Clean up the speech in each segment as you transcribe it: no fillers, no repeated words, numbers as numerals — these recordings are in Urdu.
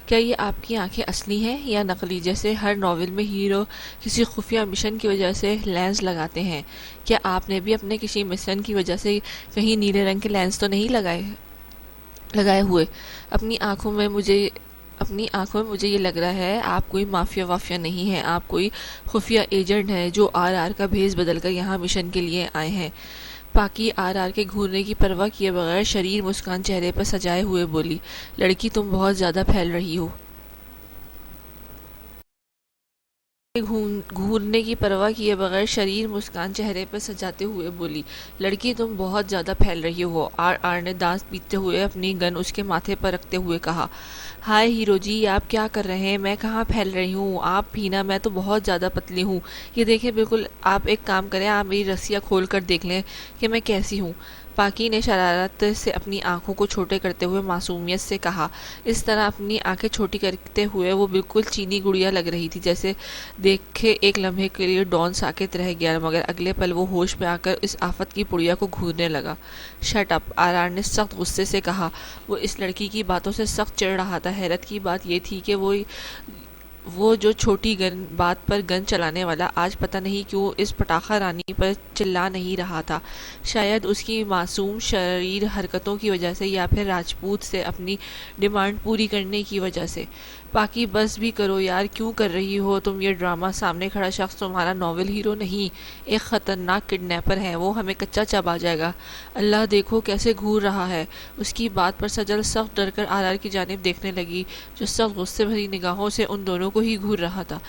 کیا یہ آپ کی آنکھیں اصلی ہیں یا نقلی؟ جیسے ہر ناول میں ہیرو کسی خفیہ مشن کی وجہ سے لینس لگاتے ہیں، کیا آپ نے بھی اپنے کسی مشن کی وجہ سے کہیں نیلے رنگ کے لینس تو نہیں لگائے ہوئے؟ اپنی آنکھوں میں مجھے یہ لگ رہا ہے آپ کوئی مافیا نہیں ہیں، آپ کوئی خفیہ ایجنٹ ہیں جو آر کا بھیس بدل کر یہاں مشن کے لیے آئے ہیں۔ پاکی آر کے گھورنے کی پرواہ کیے بغیر شریر مسکان چہرے پر سجائے ہوئے بولی، لڑکی تم بہت زیادہ پھیل رہی ہو۔ گھورنے کی پرواہ کیے بغیر شریر مسکان چہرے پر سجاتے ہوئے بولی، لڑکی تم بہت زیادہ پھیل رہی ہو۔ آر نے دانت پیٹتے ہوئے اپنی گن اس کے ماتھے پر رکھتے ہوئے کہا، ہائے ہیرو جی، آپ کیا کر رہے ہیں؟ میں کہاں پھیل رہی ہوں؟ آپ بھی نا، میں تو بہت زیادہ پتلی ہوں، یہ دیکھیں بالکل۔ آپ ایک کام کریں، آپ میری رسیاں کھول کر دیکھ لیں کہ میں کیسی ہوں۔ پاکی نے شرارت سے اپنی آنکھوں کو چھوٹے کرتے ہوئے معصومیت سے کہا۔ اس طرح اپنی آنکھیں چھوٹی کرتے ہوئے وہ بالکل چینی گڑیا لگ رہی تھی، جیسے دیکھے ایک لمحے کے لیے ڈان ساکت رہ گیا، مگر اگلے پل وہ ہوش میں آ کر اس آفت کی پڑیا کو گھورنے لگا۔ شٹ اپ، آر نے سخت غصے سے کہا۔ وہ اس لڑکی کی باتوں سے سخت چڑھ رہا تھا۔ حیرت کی بات یہ تھی کہ وہ جو چھوٹی بات پر گن چلانے والا آج پتہ نہیں کیوں اس پٹاخہ رانی پر چلا نہیں رہا تھا، شاید اس کی معصوم شریر حرکتوں کی وجہ سے یا پھر راجپوت سے اپنی ڈیمانڈ پوری کرنے کی وجہ سے۔ پاکی بس بھی کرو یار، کیوں کر رہی ہو تم یہ ڈرامہ؟ سامنے کھڑا شخص تمہارا ناول ہیرو نہیں، ایک خطرناک کڈنیپر ہے، وہ ہمیں کچا چبا جائے گا۔ اللہ دیکھو کیسے گھور رہا ہے۔ اس کی بات پر سجل سخت ڈر کر آر کی جانب دیکھنے لگی، جو سخت غصے بھری نگاہوں سے ان دونوں کو ہی گھور رہا تھا۔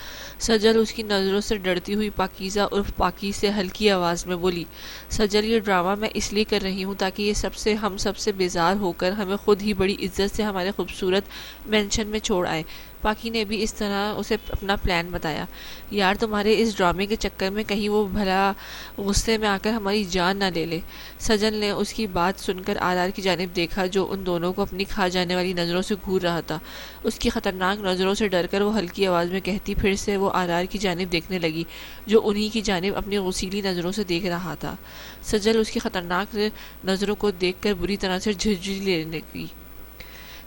سجل اس کی نظروں سے ڈرتی ہوئی پاکیزہ عرف پاکی سے ہلکی آواز میں بولی، سجل یہ ڈرامہ میں اس لیے کر رہی ہوں تاکہ یہ ہم سب سے بیزار ہو کر ہمیں خود ہی بڑی عزت سے ہمارے خوبصورت مینشن میں چھوڑ آئے۔ پاکی نے بھی اس طرح اسے اپنا پلان بتایا۔ یار تمہارے اس ڈرامے کے چکر میں کہیں وہ بھلا غصے میں آ کر ہماری جان نہ لے لے۔ سجل نے اس کی بات سن کر آر کی جانب دیکھا، جو ان دونوں کو اپنی کھا جانے والی نظروں سے گھور رہا تھا۔ اس کی خطرناک نظروں سے ڈر کر وہ ہلکی آواز میں کہتی پھر سے وہ آر کی جانب دیکھنے لگی، جو انہی کی جانب اپنی غصیلی نظروں سے دیکھ رہا تھا۔ سجل اس کی خطرناک نظروں کو دیکھ کر بری طرح سے جھرجھری لینے لگی۔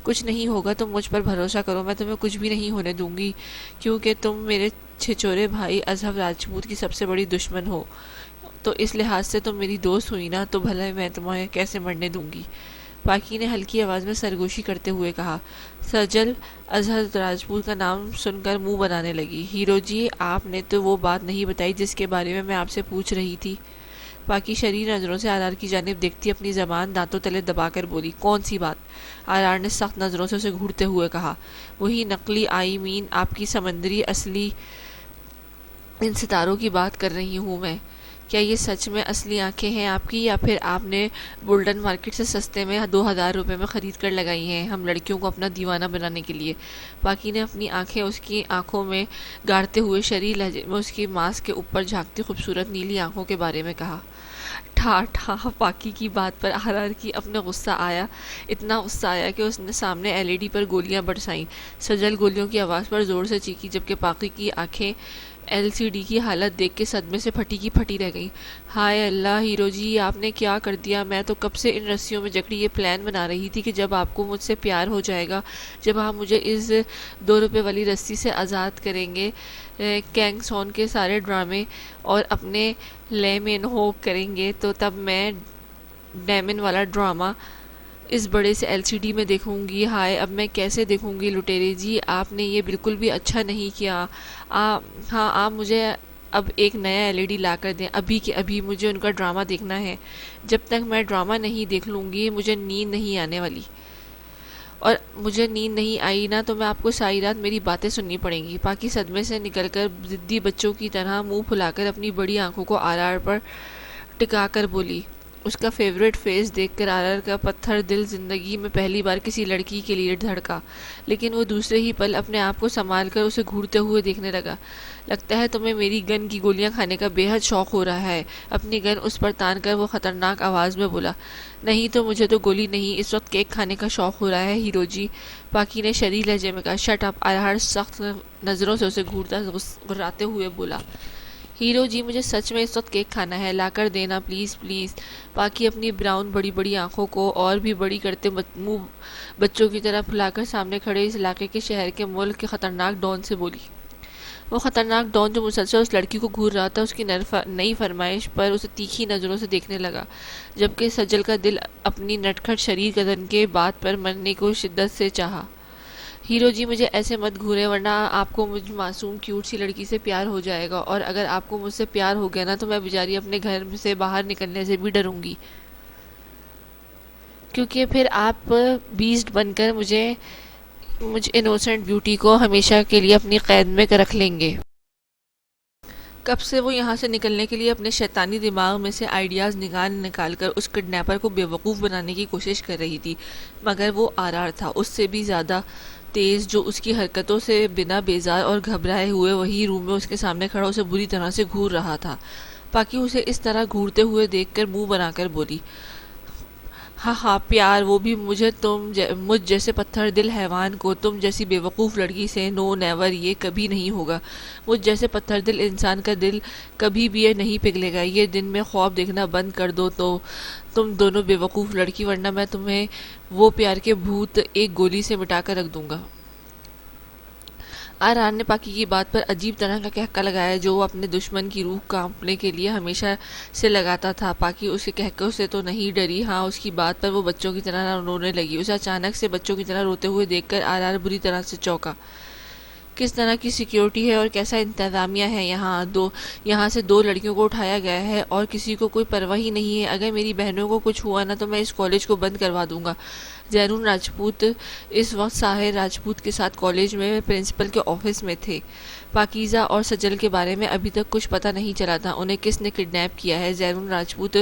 کچھ نہیں ہوگا، تم مجھ پر بھروسہ کرو، میں تمہیں کچھ بھی نہیں ہونے دوں گی، کیونکہ تم میرے چھچورے بھائی اصغر راجپوت کی سب سے بڑی دشمن ہو، تو اس لحاظ سے تم میری دوست ہوئی نا، تو بھلا میں تمہیں کیسے مرنے دوں گی؟ پاکی نے ہلکی آواز میں سرگوشی کرتے ہوئے کہا۔ سجل اصغر راجپوت کا نام سن کر منہ بنانے لگی۔ ہیرو جی، آپ نے تو وہ بات نہیں بتائی جس کے بارے میں آپ سے پوچھ رہی تھی۔ پاکی شریر نظروں سے آر کی جانب دیکھتی اپنی زبان دانتوں تلے دبا کر بولی، کون سی بات؟ آر نے سخت نظروں سے اسے گھورتے ہوئے کہا، وہی نقلی آپ کی سمندری اصلی ان ستاروں کی بات کر رہی ہوں میں۔ کیا یہ سچ میں اصلی آنکھیں ہیں آپ کی، یا پھر آپ نے بولڈن مارکیٹ سے سستے میں 2000 روپے میں خرید کر لگائی ہیں ہم لڑکیوں کو اپنا دیوانہ بنانے کے لیے؟ پاکی نے اپنی آنکھیں اس کی آنکھوں میں گاڑتے ہوئے شریر لہجے میں اس کی ماسک کے اوپر جھانکتی خوبصورت نیلی آنکھوں کے بارے میں کہا۔ ٹھا پاکی کی بات پر آر کی اپنا غصہ آیا، اتنا غصہ آیا کہ اس نے سامنے LED پر گولیاں برسائیں۔ سجل گولیوں کی آواز پر زور سے چیخی، جبکہ پاکی کی آنکھیں LCD کی حالت دیکھ کے صدمے سے پھٹی کی پھٹی رہ گئیں۔ ہائے اللہ ہیرو جی، آپ نے کیا کر دیا؟ میں تو کب سے ان رسیوں میں جکڑی یہ پلان بنا رہی تھی کہ جب آپ کو مجھ سے پیار ہو جائے گا، جب آپ مجھے اس 2 روپے والی رسی سے آزاد کریں گے، کینگ سون کے سارے ڈرامے اور اپنے لے مین ہو کریں گے، تو تب میں ڈیمن والا ڈرامہ اس بڑے سے LCD میں دیکھوں گی۔ ہائے اب میں کیسے دیکھوں گی؟ لٹیرے جی، آپ نے یہ بالکل بھی اچھا نہیں کیا۔ ہاں، آپ مجھے اب ایک نیا LED لا کر دیں، ابھی کے ابھی، مجھے ان کا ڈرامہ دیکھنا ہے۔ جب تک میں ڈرامہ نہیں دیکھ لوں گی مجھے نیند نہیں آنے والی، اور مجھے نیند نہیں آئی نا تو میں آپ کو ساری رات میری باتیں سننی پڑیں گی۔ پاکی صدمے سے نکل کر ضدی بچوں کی طرح منہ پھلا کر اپنی بڑی آنکھوں کو آر پر ٹکا کر بولی۔ اس کا فیورٹ فیس دیکھ کر آر کا پتھر دل زندگی میں پہلی بار کسی لڑکی کے لیے دھڑکا، لیکن وہ دوسرے ہی پل اپنے آپ کو سنبھال کر اسے گھورتے ہوئے دیکھنے لگا۔ لگتا ہے تمہیں میری گن کی گولیاں کھانے کا بے حد شوق ہو رہا ہے۔ اپنی گن اس پر تان کر وہ خطرناک آواز میں بولا، نہیں تو مجھے تو گولی نہیں، اس وقت کیک کھانے کا شوق ہو رہا ہے ہیرو جی۔ پاکی نے شریر لہجے میں کہا۔ شٹ اپ، آر سخت نظروں سے اسے گھورتا گراتے ہوئے بولا، ہیرو جی مجھے سچ میں اس وقت کیک کھانا ہے، لا کر دینا پلیز پلیز۔ باقی اپنی براؤن بڑی بڑی آنکھوں کو اور بھی بڑی کرتے منہ بچوں کی طرح پھلا کر سامنے کھڑے اس علاقے کے شہر کے ملک کے خطرناک ڈان سے بولی۔ وہ خطرناک ڈان جو مسلسل اس لڑکی کو گھور رہا تھا، اس کی نئی فرمائش پر اسے تیکھی نظروں سے دیکھنے لگا، جبکہ سجل کا دل اپنی نٹکھٹ شریر گردن کے بات پر مرنے کو شدت سے چاہا۔ ہیرو جی مجھے ایسے مت گھورے ورنہ آپ کو مجھ معصوم کیوٹ سی لڑکی سے پیار ہو جائے گا، اور اگر آپ کو مجھ سے پیار ہو گیا نا تو میں بیچاری اپنے گھر سے باہر نکلنے سے بھی ڈروں گی، کیونکہ پھر آپ بیسٹ بن کر مجھ انوسنٹ بیوٹی کو ہمیشہ کے لیے اپنی قید میں رکھ لیں گے۔ کب سے وہ یہاں سے نکلنے کے لیے اپنے شیطانی دماغ میں سے آئیڈیاز نکال کر اس کڈنیپر کو بے وقوف بنانے کی کوشش کر رہی تھی، مگر وہ آرار تھا، اس سے بھی زیادہ تیز، جو اس کی حرکتوں سے بنا بیزار اور گھبرائے ہوئے وہی روم میں اس کے سامنے کھڑا اسے بری طرح سے گھور رہا تھا۔ پاکی اسے اس طرح گھورتے ہوئے دیکھ کر منہ بنا کر بولی، ہاں ہاں پیار، وہ بھی مجھ جیسے پتھر دل حیوان کو تم جیسی بے وقوف لڑکی سے، نو نیور، یہ کبھی نہیں ہوگا۔ مجھ جیسے پتھر دل انسان کا دل کبھی بھی یہ نہیں پگھلے گا۔ یہ دن میں خواب دیکھنا بند کر دو تو تم دونوں بے وقوف لڑکی، ورنہ میں تمہیں وہ پیار کے بھوت ایک گولی سے مٹا کر رکھ دوں گا۔ آرآر نے پاکی کی بات پر عجیب طرح کا کہکا لگایا جو وہ اپنے دشمن کی روح کانپنے کے لیے ہمیشہ سے لگاتا تھا۔ پاکی اس کے کہکوں سے تو نہیں ڈری، ہاں اس کی بات پر وہ بچوں کی طرح رونے لگی۔ اسے اچانک سے بچوں کی طرح روتے ہوئے دیکھ کر آرآر بری طرح سے چونکا۔ کس طرح کی سیکیورٹی ہے اور کیسا انتظامیہ ہے یہاں سے دو لڑکیوں کو اٹھایا گیا ہے اور کسی کو کوئی پرواہ ہی نہیں ہے۔ اگر میری بہنوں کو کچھ ہوا نا تو میں اس کالج کو بند کروا دوں گا۔ زیرون راجپوت اس وقت ساحر راجپوت کے ساتھ کالج میں پرنسپل کے آفس میں تھے۔ پاکیزہ اور سجل کے بارے میں ابھی تک کچھ پتہ نہیں چلا تھا، انہیں کس نے کڈنیپ کیا ہے۔ زیرون راجپوت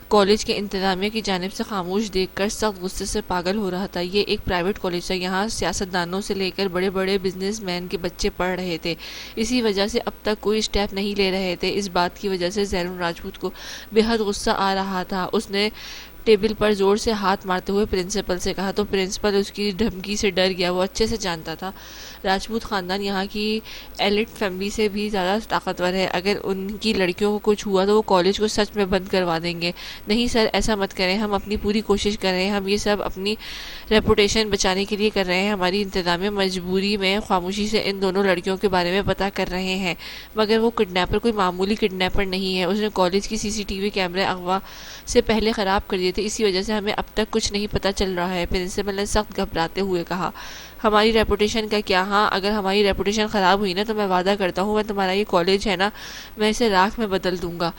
کالج کے انتظامیہ کی جانب سے خاموش دیکھ کر سخت غصے سے پاگل ہو رہا تھا۔ یہ ایک پرائیویٹ کالج تھا، یہاں سیاستدانوں سے لے کر بڑے بڑے بزنس مین کے بچے پڑھ رہے تھے، اسی وجہ سے اب تک کوئی اسٹیپ نہیں لے رہے تھے۔ اس بات کی وجہ سے زیرون راجپوت کو بے حد غصہ آ رہا تھا۔ اس نے ٹیبل پر زور سے ہاتھ مارتے ہوئے پرنسپل سے کہا تو پرنسپل اس کی دھمکی سے ڈر گیا۔ وہ اچھے سے جانتا تھا راجپوت خاندان یہاں کی ایلیٹ فیملی سے بھی زیادہ طاقتور ہے، اگر ان کی لڑکیوں کو کچھ ہوا تو وہ کالج کو سچ میں بند کروا دیں گے۔ نہیں سر، ایسا مت کریں، ہم اپنی پوری کوشش کر رہے ہیں، ہم یہ سب اپنی ریپوٹیشن بچانے کے لیے کر رہے ہیں۔ ہماری انتظامیہ مجبوری میں خاموشی سے ان دونوں لڑکیوں کے بارے میں پتہ کر رہے ہیں، مگر وہ کڈنیپر کوئی معمولی کڈنیپر نہیں ہے، اس نے کالج کی CCTV کیمرے اغوا سے پہلے خراب کر دیے تھے، اسی وجہ سے ہمیں اب تک کچھ نہیں پتہ چل رہا ہے۔ پرنسپل نے سخت گھبراتے ہوئے کہا، ہماری ریپوٹیشن کا کیا؟ ہاں اگر ہماری ریپوٹیشن خراب ہوئی نا تو میں وعدہ کرتا ہوں میں تمہارا یہ کالج ہے نا، میں اسے راکھ میں بدل دوں گا۔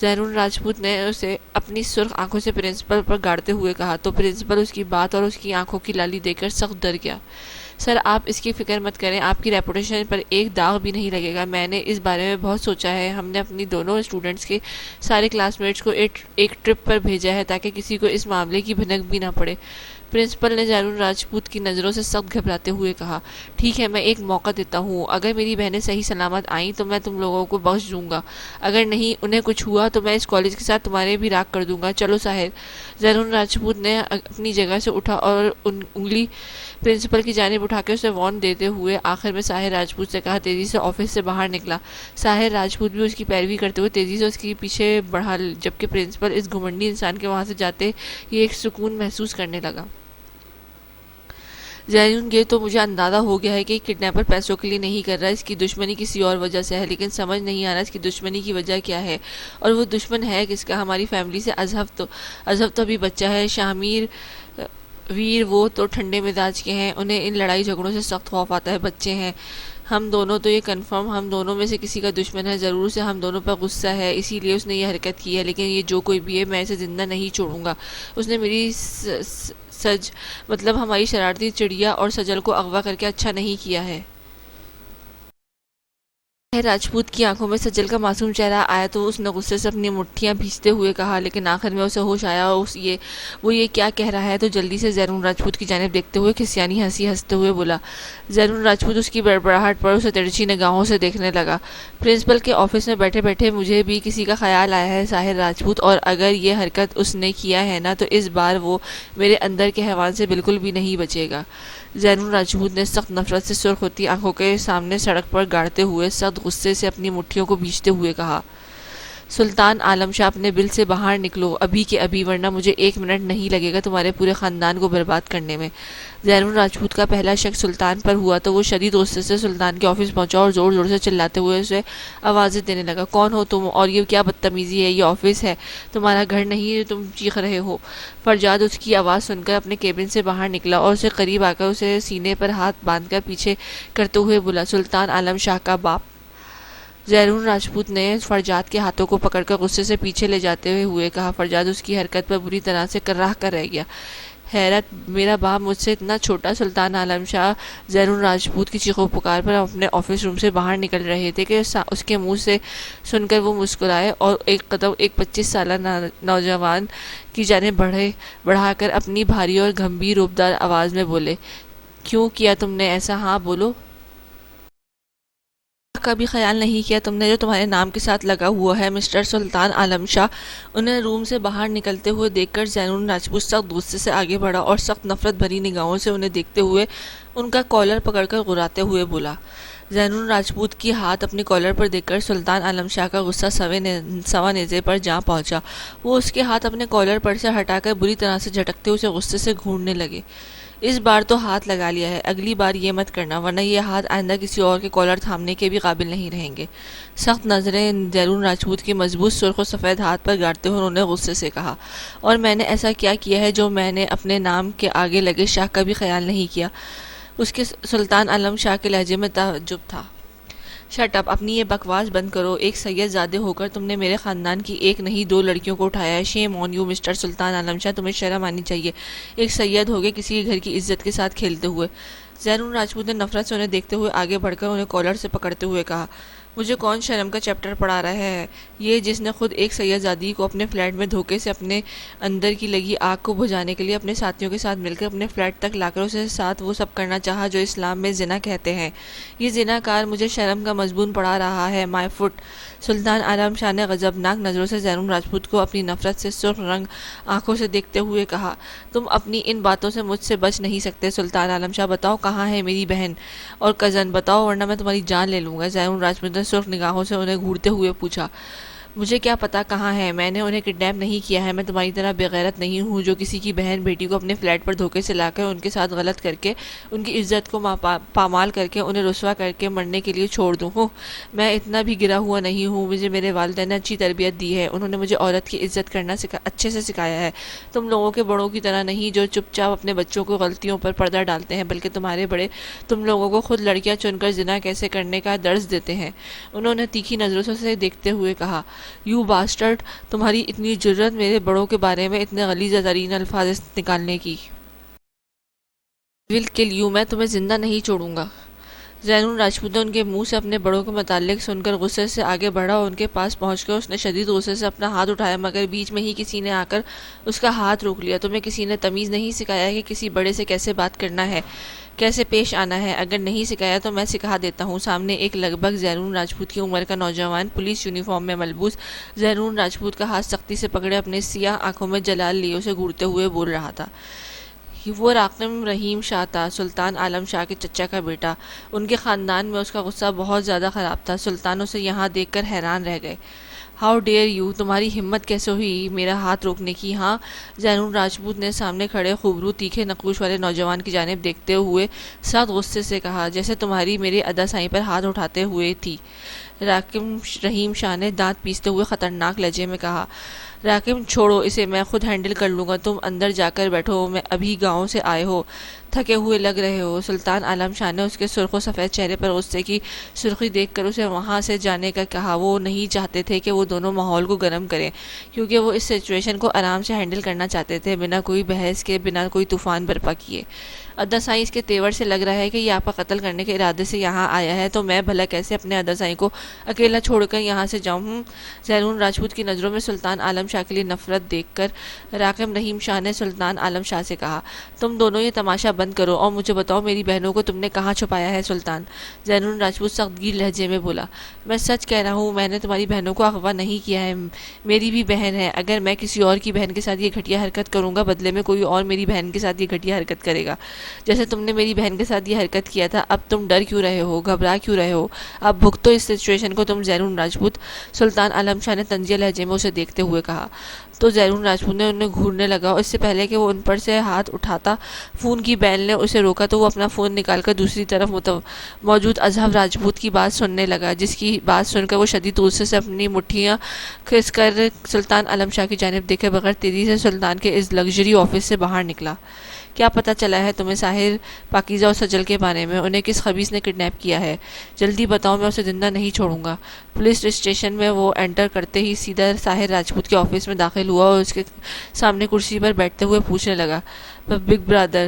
زیرون راجپوت نے اسے اپنی سرخ آنکھوں سے پرنسپل پر گاڑتے ہوئے کہا تو پرنسپل اس کی بات اور اس کی آنکھوں کی لالی دیکھ کر سخت ڈر گیا۔ سر آپ اس کی فکر مت کریں، آپ کی ریپوٹیشن پر ایک داغ بھی نہیں لگے گا، میں نے اس بارے میں بہت سوچا ہے، ہم نے اپنی دونوں اسٹوڈنٹس کے سارے کلاس میٹس کو ایک ٹرپ پر بھیجا ہے تاکہ کسی کو اس معاملے کی بھنک بھی نہ پڑے۔ پرنسپل نے زیرون راجپوت کی نظروں سے سخت گھبراتے ہوئے کہا، ٹھیک ہے میں ایک موقع دیتا ہوں، اگر میری بہنیں صحیح سلامت آئیں تو میں تم لوگوں کو بخش دوں گا، اگر نہیں انہیں کچھ ہوا تو میں اس کالج کے ساتھ تمہارے بھی راکھ کر دوں گا، چلو ساحر۔ زیرون راجپوت نے اپنی جگہ سے اٹھا اور انگلی پرنسپل کی جانب اٹھا کے اسے وارن دیتے ہوئے آخر میں ساحر راجپوت سے کہا، تیزی سے آفس سے باہر نکلا۔ ساحر راجپوت بھی اس کی پیروی کرتے ہوئے تیزی سے اس کے پیچھے بڑھا، جبکہ پرنسپل اس گھمنڈی انسان کے وہاں سے جاتے یہ ایک سکون محسوس کرنے لگا۔ زیرون یہ تو مجھے اندازہ ہو گیا ہے کہ کڈنیپر پیسوں کے لیے نہیں کر رہا، اس کی دشمنی کسی اور وجہ سے ہے، لیکن سمجھ نہیں آ رہا اس کی دشمنی کی وجہ کیا ہے، اور وہ دشمن ہے کس کا؟ ہماری فیملی سے اظہر تو ابھی بچہ ہے، شامیر ویر وہ تو ٹھنڈے مزاج کے ہیں، انہیں ان لڑائی جھگڑوں سے سخت خوف آتا ہے، بچے ہیں ہم دونوں تو یہ کنفرم ہم دونوں میں سے کسی کا دشمن ہے، ضرور سے ہم دونوں پر غصہ ہے، اسی لیے اس نے یہ حرکت کی ہے، لیکن یہ جو کوئی بھی ہے میں اسے زندہ نہیں چھوڑوں گا۔ اس نے میری مطلب ہماری شرارتی چڑیا اور سجل کو اغوا کر کے اچھا نہیں کیا ہے۔ راجپوت کی آنکھوں میں سجل کا معصوم چہرہ آیا تو اس نے غصے سے اپنی مٹھیاں بھیجتے ہوئے کہا، لیکن آخر میں اسے ہوش آیا وہ یہ کیا کہہ رہا ہے تو جلدی سے زیرون راجپوت کی جانب دیکھتے ہوئے کھسیانی ہنسی ہنستے ہوئے بولا۔ زیرون راجپوت اس کی بڑبڑاہٹ پر اسے ترچھی نگاہوں سے دیکھنے لگا۔ پرنسپل کے آفس میں بیٹھے بیٹھے مجھے بھی کسی کا خیال آیا ہے ساحر راجپوت، اور اگر یہ حرکت اس نے کیا ہے نا تو اس بار وہ میرے اندر کے حیوان سے بالکل بھی نہیں بچے گا۔ زین راجپوت نے سخت نفرت سے سرخ ہوتی آنکھوں کے سامنے سڑک پر گاڑتے ہوئے سخت غصے سے اپنی مٹھیوں کو بھیجتے ہوئے کہا، سلطان عالم شاہ، اپنے بل سے باہر نکلو ابھی کے ابھی، ورنہ مجھے 1 منٹ نہیں لگے گا تمہارے پورے خاندان کو برباد کرنے میں۔ زین راجپوت کا پہلا شک سلطان پر ہوا تو وہ شدید غصے سے سلطان کے آفس پہنچا اور زور زور سے چلاتے ہوئے اسے آوازیں دینے لگا، کون ہو تم اور یہ کیا بدتمیزی ہے؟ یہ آفس ہے، تمہارا گھر نہیں ہے، تم چیخ رہے ہو۔ فرجاد اس کی آواز سن کر اپنے کیبن سے باہر نکلا اور اسے قریب آ کر اسے سینے پر ہاتھ باندھ کر پیچھے کرتے ہوئے بولا، سلطان عالم شاہ کا باپ۔ زین راجپوت نے فرجاد کے ہاتھوں کو پکڑ کر غصے سے پیچھے لے جاتے ہوئے کہا۔ فرجاد اس کی حرکت پر بری طرح سے کرراہ کر رہ گیا۔ حیرت، میرا باپ مجھ سے اتنا چھوٹا؟ سلطان عالم شاہ زین راجپوت کی چیخو پکار پر اپنے آفس روم سے باہر نکل رہے تھے کہ اس کے منہ سے سن کر وہ مسکرائے اور ایک قدم ایک 25 سالہ نوجوان کی جانب بڑھا کر اپنی بھاری اور گمبھیر روبدار آواز میں بولے، کیوں کیا تم نے ایسا؟ ہاں بولو۔ کا بھی خیال نہیں کیا تم نے جو تمہارے نام کے ساتھ لگا ہوا ہے، مسٹر سلطان عالم شاہ؟ انہیں روم سے باہر نکلتے ہوئے دیکھ کر زین راجپوت سخت غصے سے آگے بڑھا اور سخت نفرت بھری نگاہوں سے انہیں دیکھتے ہوئے ان کا کالر پکڑ کر غراتے ہوئے بولا۔ زین راجپوت کی ہاتھ اپنے کالر پر دیکھ کر سلطان عالم شاہ کا غصہ سوا نیزے پر جا پہنچا۔ وہ اس کے ہاتھ اپنے کالر پر سے ہٹا کر بری طرح سے جھٹکتے اسے غصے سے گھوننے لگے۔ اس بار تو ہاتھ لگا لیا ہے، اگلی بار یہ مت کرنا، ورنہ یہ ہاتھ آئندہ کسی اور کے کالر تھامنے کے بھی قابل نہیں رہیں گے۔ سخت نظریں زین راجپوت کی مضبوط سرخ و سفید ہاتھ پر گاڑتے ہوئے انہوں نے غصے سے کہا، اور میں نے ایسا کیا کیا ہے جو میں نے اپنے نام کے آگے لگے شاہ کا بھی خیال نہیں کیا؟ اس کے سلطان عالم شاہ کے لہجے میں تعجب تھا۔ شٹ اپ، اپنی یہ بکواس بند کرو۔ ایک سید زادے ہو کر تم نے میرے خاندان کی ایک نہیں 2 لڑکیوں کو اٹھایا ہے۔ شیم آن یو مسٹر سلطان عالم شاہ، تمہیں شرم آنی چاہیے، ایک سید ہو گئے کسی کے گھر کی عزت کے ساتھ کھیلتے ہوئے۔ زین راجپوت نے نفرت سے انہیں دیکھتے ہوئے آگے بڑھ کر انہیں کالر سے پکڑتے ہوئے کہا، مجھے کون شرم کا چیپٹر پڑھا رہا ہے؟ یہ جس نے خود ایک سید زادی کو اپنے فلیٹ میں دھوکے سے اپنے اندر کی لگی آگ کو بجھانے کے لیے اپنے ساتھیوں کے ساتھ مل کر اپنے فلیٹ تک لا کر اسے ساتھ وہ سب کرنا چاہا جو اسلام میں زنا کہتے ہیں۔ یہ زنا کار مجھے شرم کا مضمون پڑھا رہا ہے، مائی فٹ۔ سلطان عالم شاہ نے غضبناک نظروں سے زین راجپوت کو اپنی نفرت سے سرخ رنگ آنکھوں سے دیکھتے ہوئے کہا، تم اپنی ان باتوں سے مجھ سے بچ نہیں سکتے۔ سلطان عالم شاہ، بتاؤ کہاں ہے میری بہن اور کزن؟ بتاؤ ورنہ میں تمہاری جان لے لوں گا۔ زین راجپوت نے سرخ نگاہوں سے انہیں گھورتے ہوئے پوچھا، مجھے کیا پتا کہاں ہے؟ میں نے انہیں کڈنیپ نہیں کیا ہے، میں تمہاری طرح بے غیرت نہیں ہوں جو کسی کی بہن بیٹی کو اپنے فلیٹ پر دھوکے سے لا کر ان کے ساتھ غلط کر کے ان کی عزت کو پامال کر کے انہیں رسوا کر کے مرنے کے لیے چھوڑ دوں۔ میں اتنا بھی گرا ہوا نہیں ہوں، مجھے میرے والدین نے اچھی تربیت دی ہے، انہوں نے مجھے عورت کی عزت کرنا اچھے سے سکھایا ہے۔ تم لوگوں کے بڑوں کی طرح نہیں جو چپ چاپ اپنے بچوں کو غلطیوں پر پردہ ڈالتے ہیں، بلکہ تمہارے بڑے تم لوگوں کو خود لڑکیاں چن کر زنا کیسے کرنے کا درس دیتے ہیں۔ انہوں نے تیکھی نظروں سے دیکھتے ہوئے کہا، یو باسٹرڈ، تمہاری اتنی جرت میرے بڑوں کے بارے میں اتنے غلیظ ترین الفاظ نکالنے کی؟ ول کل یو، میں تمہیں زندہ نہیں چھوڑوں گا۔ زین راجپوت نے ان کے منہ سے اپنے بڑوں کے متعلق سن کر غصے سے آگے بڑھا اور ان کے پاس پہنچ کر اس نے شدید غصے سے اپنا ہاتھ اٹھایا، مگر بیچ میں ہی کسی نے آ کر اس کا ہاتھ روک لیا۔ تمہیں کسی نے تمیز نہیں سکھایا کہ کسی بڑے سے کیسے بات کرنا ہے، کیسے پیش آنا ہے؟ اگر نہیں سکھایا تو میں سکھا دیتا ہوں۔ سامنے ایک لگ بھگ زین راجپوت کی عمر کا نوجوان پولیس یونیفارم میں ملبوس زین راجپوت کا ہاتھ سختی سے پکڑے اپنے سیاہ آنکھوں میں جلال لیے اسے گھورتے ہوئے بول رہا تھا۔ وہ راقم رحیم شاہ تھا، سلطان عالم شاہ کے چچا کا بیٹا۔ ان کے خاندان میں اس کا غصہ بہت زیادہ خراب تھا۔ سلطان اسے یہاں دیکھ کر حیران رہ گئے۔ ہاؤ ڈیئر یو، تمہاری ہمت کیسے ہوئی میرا ہاتھ روکنے کی؟ ہاں، زین راجپوت نے سامنے کھڑے خوبرو تیکھے نقوش والے نوجوان کی جانب دیکھتے ہوئے سخت غصے سے کہا، جیسے تمہاری میرے ادا سائیں پر ہاتھ اٹھاتے ہوئے تھی۔ راقم رحیم شاہ نے دانت پیستے ہوئے خطرناک لہجے میں کہا، راقم چھوڑو اسے، میں خود ہینڈل کر لوں گا، تم اندر جا کر بیٹھو، میں ابھی گاؤں سے آئے ہو، تھکے ہوئے لگ رہے ہو۔ سلطان عالم شاہ نے اس کے سرخ و سفید چہرے پر غصے کی سرخی دیکھ کر اسے وہاں سے جانے کا کہا۔ وہ نہیں چاہتے تھے کہ وہ دونوں ماحول کو گرم کریں، کیونکہ وہ اس سچویشن کو آرام سے ہینڈل کرنا چاہتے تھے، بنا کوئی بحث کے، بنا کوئی طوفان برپا کیے۔ ادا سائیں، اس کے تیور سے لگ رہا ہے کہ یہ آپ کا قتل کرنے کے ارادے سے یہاں آیا ہے، تو میں بھلا کیسے اپنے ادا سائیں کو اکیلا چھوڑ کر یہاں سے جاؤں؟ زین راجپوت کی نظروں میں سلطان عالم شاہ کے لیے نفرت دیکھ کر راقم رحیم شاہ نے سلطان عالم شاہ سے کہا، تم دونوں یہ تماشا بند کرو اور مجھے بتاؤ میری بہنوں کو تم نے کہاں چھپایا ہے؟ سلطان زین راجپوت سخت گیر لہجے میں بولا، میں سچ کہہ رہا ہوں، میں نے تمہاری بہنوں کو اغوا نہیں کیا ہے، میری بھی بہن ہے، اگر میں کسی اور کی بہن کے ساتھ یہ گھٹیا حرکت کروں گا، بدلے میں کوئی اور میری بہن کے ساتھ یہ گھٹیا حرکت کرے گا۔ جیسے تم نے میری بہن کے ساتھ یہ حرکت کیا تھا، اب تم ڈر کیوں رہے ہو، گھبرا کیوں رہے ہو؟ اب بھگتو اس سچویشن کو تم زیرون راجپوت، سلطان عالم شاہ نے طنزیہ لہجے میں اسے دیکھتے ہوئے کہا۔ تو زیرون راجپوت نے انہیں گھورنے لگا اور اس سے پہلے کہ وہ ان پر سے ہاتھ اٹھاتا، فون کی بیل نے اسے روکا تو وہ اپنا فون نکال کر دوسری طرف موجود اصحاب راجپوت کی بات سننے لگا، جس کی بات سن کر وہ شدید غصے سے اپنی مٹھیاں کھس کر سلطان عالم شاہ کی جانب دیکھے بغیر تیزی سے سلطان کے اس لگژری آفس سے باہر نکلا۔ کیا پتہ چلا ہے تمہیں ساحر، پاکیزہ اور سجل کے بارے میں؟ انہیں کس خبیث نے کڈنیپ کیا ہے؟ جلدی بتاؤ، میں اسے زندہ نہیں چھوڑوں گا۔ پولیس اسٹیشن میں وہ انٹر کرتے ہی سیدھا ساحر راجپوت کے آفس میں داخل ہوا اور اس کے سامنے کرسی پر بیٹھتے ہوئے پوچھنے لگا، بگ برادر۔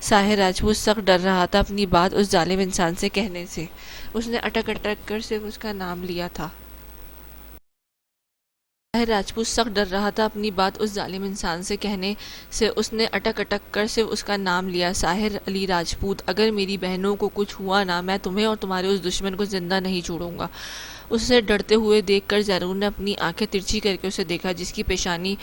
ساحر راجپوت سخت ڈر رہا تھا اپنی بات اس ظالم انسان سے کہنے سے۔ اس نے اٹک اٹک کر صرف اس کا نام لیا تھا۔ ساحر راجپوت سخت ڈر رہا تھا اپنی بات اس ظالم انسان سے کہنے سے۔ اس نے اٹک اٹک کر صرف اس کا نام لیا، ساحر علی راجپوت۔ اگر میری بہنوں کو کچھ ہوا نا، میں تمہیں اور تمہارے اس دشمن کو زندہ نہیں چھوڑوں گا۔ اسے ڈرتے ہوئے دیکھ کر زیرون نے اپنی آنکھیں ترچھی کر کے اسے دیکھا، جس کی پیشانی